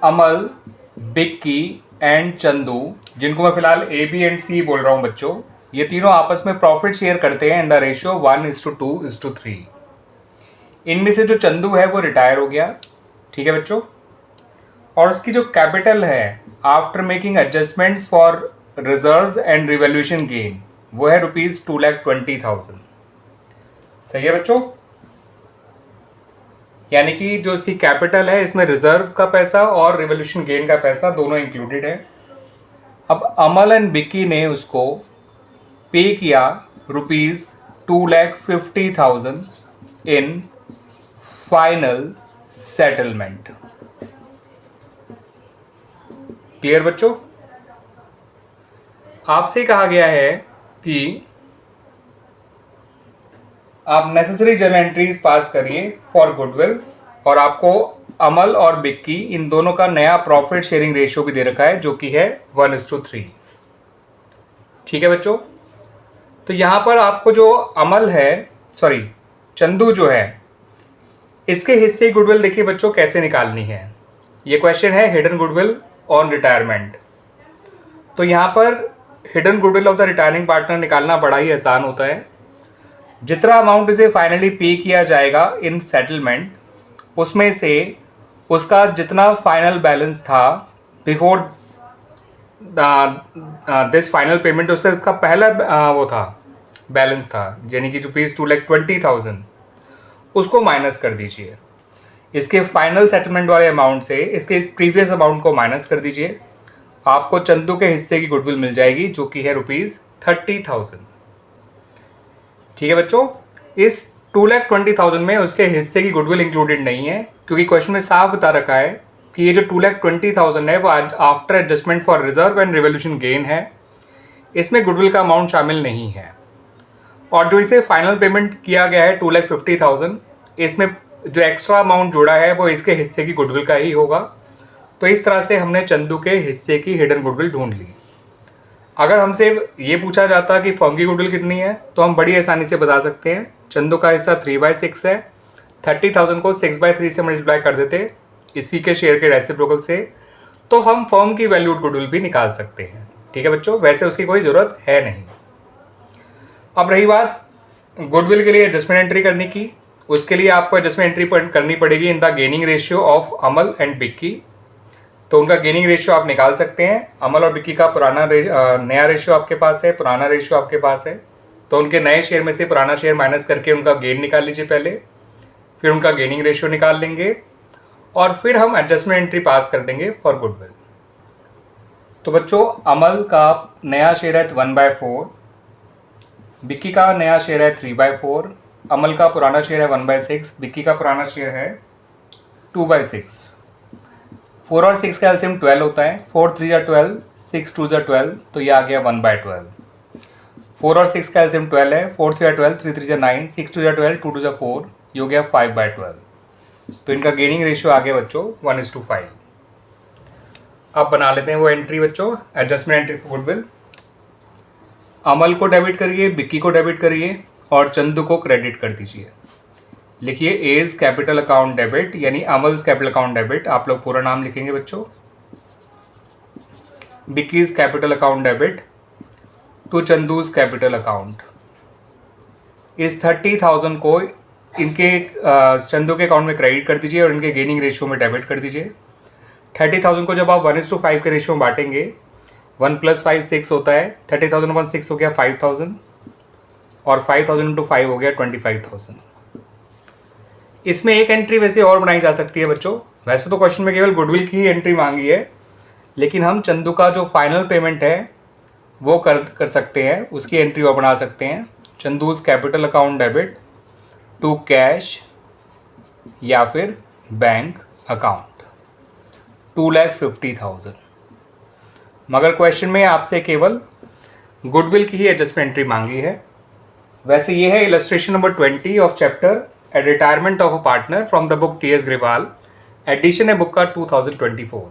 अमल, Bikki and Chandu, जिनको मैं फिलहाल ए बी एंड सी बोल रहा हूँ बच्चों, ये तीनों आपस में प्रॉफिट शेयर करते हैं इन द रेशियो 1:2:3। इनमें से जो चंदू है वो रिटायर हो गया, ठीक है बच्चों, और उसकी जो कैपिटल है after making adjustments for reserves and revaluation gain वो है ₹2,20,000। सही है बच्चों। यानी कि जो इसकी कैपिटल है इसमें रिजर्व का पैसा और रिवॉल्यूशन गेन का पैसा दोनों इंक्लूडेड है। अब अमल एंड बिक्की ने उसको पे किया ₹2,50,000 इन फाइनल सेटलमेंट। क्लियर बच्चों। आपसे कहा गया है कि आप नेसेसरी जर्नल एंट्रीज पास करिए फॉर गुडविल, और आपको अमल और बिक्की इन दोनों का नया प्रॉफिट शेयरिंग रेशियो भी दे रखा है जो कि है 1:3। ठीक है बच्चों। तो यहां पर आपको जो अमल है, सॉरी चंदू जो है, इसके हिस्से की गुडविल देखिए बच्चों कैसे निकालनी है। ये क्वेश्चन है हिडन गुडविल ऑन रिटायरमेंट। तो यहां पर hidden goodwill of the retiring partner निकालना बड़ा ही आसान होता है। जितना अमाउंट इसे फाइनली पे किया जाएगा इन सेटलमेंट, उसमें से उसका जितना फाइनल बैलेंस था बिफोर दिस फाइनल पेमेंट, उससे उसका पहला वो था बैलेंस था, यानी कि ₹2,20,000, उसको माइनस कर दीजिए। इसके फाइनल सेटलमेंट वाले अमाउंट से इसके इस प्रीवियस अमाउंट को माइनस कर दीजिए। आपको चंदू के हिस्से की गुडविल मिल जाएगी जो कि है ₹30,000। ठीक है बच्चों। इस 2,20,000 में उसके हिस्से की गुडविल इंक्लूडेड नहीं है, क्योंकि क्वेश्चन में साफ बता रखा है कि ये जो 2,20,000 है वो after adjustment for reserve and revolution gain है, इसमें गुडविल का अमाउंट शामिल नहीं है। और जो इसे फाइनल पेमेंट किया गया है 2,50,000, इसमें जो एक्स्ट्रा अमाउंट जोड़ा है वो इसके हिस्से की गुडविल का ही होगा। तो इस तरह से हमने चंदू के हिस्से की हिडन गुडविल ढूंढ ली। अगर हमसे ये पूछा जाता कि फर्म की गुडविल कितनी है, तो हम बड़ी आसानी से बता सकते हैं। चंदू का हिस्सा 3/6 है, 30,000 को 6/3 से मल्टीप्लाई कर देते इसी के शेयर के रेसिप्रोकल से, तो हम फर्म की वैल्यूड गुडविल भी निकाल सकते हैं। ठीक है बच्चों, वैसे उसकी कोई ज़रूरत है नहीं। अब रही बात गुडविल के लिए एडजस्टमेंट एंट्री करने की, उसके लिए आपको एडजस्टमेंट एंट्री करनी पड़ेगी in the gaining ratio of Amal and Bikki. तो उनका गेनिंग रेशियो आप निकाल सकते हैं। अमल और बिक्की का नया रेशियो आपके पास है, पुराना रेशियो आपके पास है। तो उनके नए शेयर में से पुराना शेयर माइनस करके उनका गेन निकाल लीजिए पहले, फिर उनका गेनिंग रेशियो निकाल लेंगे, और फिर हम एडजस्टमेंट एंट्री पास कर देंगे फॉर गुडविल। तो बच्चों अमल का नया शेयर है 1/4, बिक्की का नया शेयर है 3/4, अमल का पुराना शेयर है 1/6, बिक्की का पुराना शेयर है 2/6। 4 और 6 का एलसीएम 12 होता है। 4 3 जा 12, 6 2 जा 12, तो ये आ गया 1/12। 4 और 6 का एलसीएम 12 है। 4 3 जा 12, 3 3 जा 9, 6 2 जा 12, 2 2 जा 4, ये हो गया 5/12। तो इनका गेनिंग रेशियो आ गया बच्चों 1:5। अब बना लेते हैं वो एंट्री बच्चों, एडजस्टमेंट एंट्री फॉर गुडविल। अमल को डेबिट करिए, बिक्की को डेबिट करिए और चंदू को क्रेडिट कर दीजिए। लिखिए एज कैपिटल अकाउंट डेबिट, यानी अमल्स कैपिटल अकाउंट डेबिट, आप लोग पूरा नाम लिखेंगे बच्चों। Bikki's capital account debit to Chandu's capital account. इस 30,000 को इनके चंदू के अकाउंट में क्रेडिट कर दीजिए और इनके गेनिंग रेशियो में डेबिट कर दीजिए। 30,000 को जब आप 1:5 के रेशियो में बांटेंगे, 1 + 5 6 होता है। 30,000 / 6 हो गया 5,000, और 5,000 × 5 हो गया 25,000। इसमें एक एंट्री वैसे और बनाई जा सकती है बच्चों। वैसे तो क्वेश्चन में केवल गुडविल की ही एंट्री मांगी है, लेकिन हम चंदू का जो फाइनल पेमेंट है वो कर सकते हैं, उसकी एंट्री वो बना सकते हैं। Chandu's capital account debit to cash या फिर बैंक अकाउंट 2,50,000। मगर क्वेश्चन में आपसे केवल गुडविल की ही एडजस्टमेंट एंट्री मांगी है। वैसे ये है illustration number 20 of chapter A Retirement of a Partner from the book T.S. Grewal। Edition है बुक का 2024।